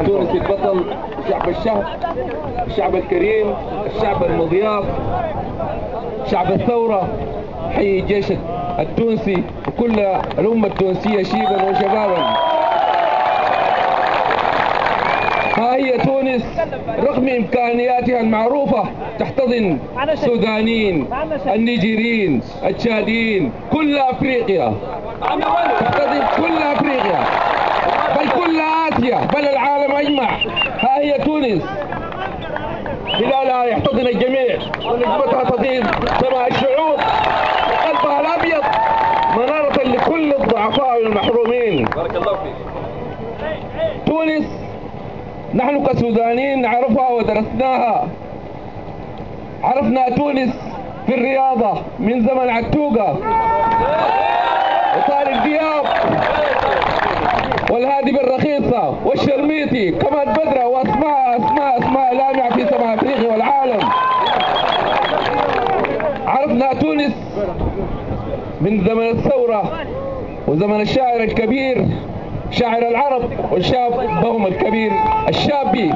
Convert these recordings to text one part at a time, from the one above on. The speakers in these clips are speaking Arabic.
تونس البطل، شعب الشهر، الشعب الكريم، الشعب المضياف، شعب الثورة. حي الجيش التونسي وكل الأمة التونسية شيبا وشبابا. ها هي تونس رغم إمكانياتها المعروفة تحتضن السودانيين، النيجيريين، التشاديين، كل أفريقيا، تحتضن كل أفريقيا، بل كل آسيا، بل العالم أجمع. ها هي تونس هلالها يحتضن الجميع، ونجمتها تضيء سماء الشعوب، وقلبها الأبيض منارة لكل الضعفاء والمحرومين. بارك الله فيك. تونس نحن كسودانيين نعرفها ودرسناها. عرفنا تونس في الرياضة من زمن عتوقة وطارق دياب والهادي بالرخيصة والشرميتي كمان بدرة وأسماء لامعة في سماء أفريقيا والعالم. عرفنا تونس من زمن الثورة وزمن الشاعر الكبير شاعر العرب وشابهم الكبير الشابي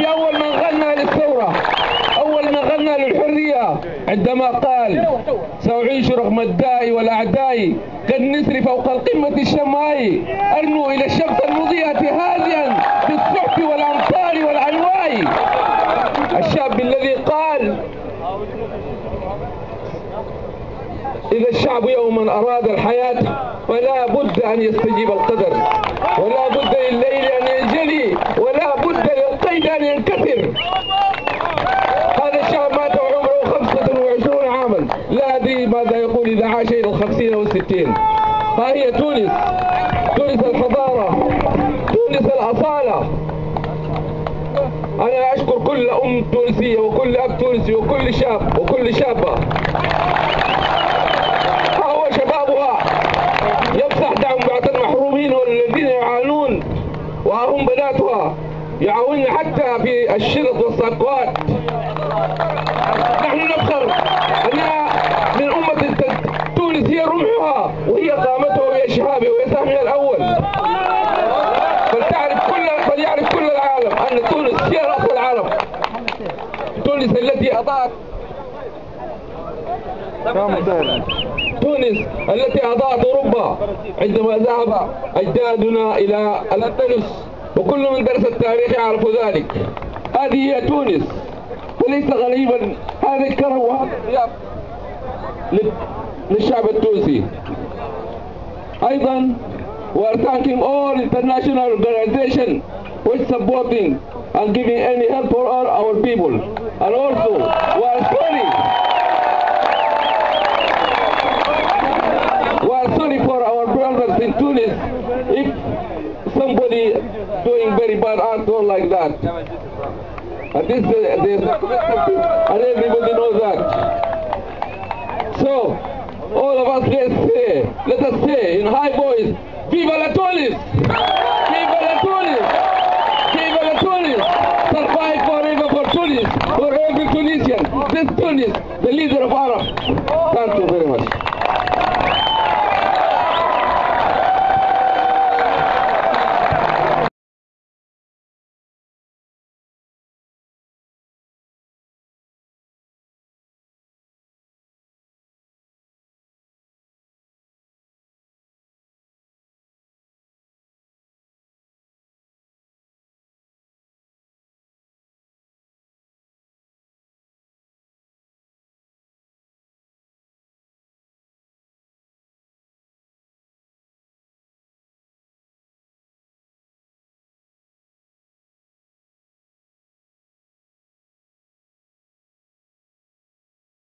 أول من غنى للثورة، أول من غنى للحرية عندما قال: سأعيش رغم الداء والأعداء كالنسر فوق القمة الشماء، أرنو إلى الشمس المضيئة هاديا بالسحب والأمطار والعنواء. الشاب الذي قال: إذا الشعب يوما أراد الحياة فلا بد أن يستجيب القدر، ولا بد لليل أن ينجلي، ولا بد للقيد أن ينكسر. هذا الشعب مات وعمره 25 عاما، لا أدري ماذا يقول إذا عاش إلى 50 أو 60. ها هي تونس، تونس الحضارة، تونس الأصالة. أنا أشكر كل أم تونسية وكل أب تونسي وكل شاب وكل شابة. يمسح دعم المحرومين والذين يعانون، وهم بناتها يعاونون حتى في الشرط والصفقات. نحن نفخر أنها من أمة تونس، هي رمحها وهي قامتها وهي شهابها وهي سهمها الأول. فليعرف كل العالم أن تونس هي رأس العالم. تونس التي أضاءت أوروبا عندما ذهب أجدادنا إلى الأندلس، وكل من درس التاريخ يعرف ذلك. هذه هي تونس، وليس غريبا هذا الكرم وهذا الضياف للشعب التونسي. أيضا we are thanking all international organizations which supporting and giving any help for all our people, and also we are sorry for our brothers in Tunis if somebody doing very bad art or like that. And and everybody knows that. So all of us, let us say in high voice, Viva la Tunis!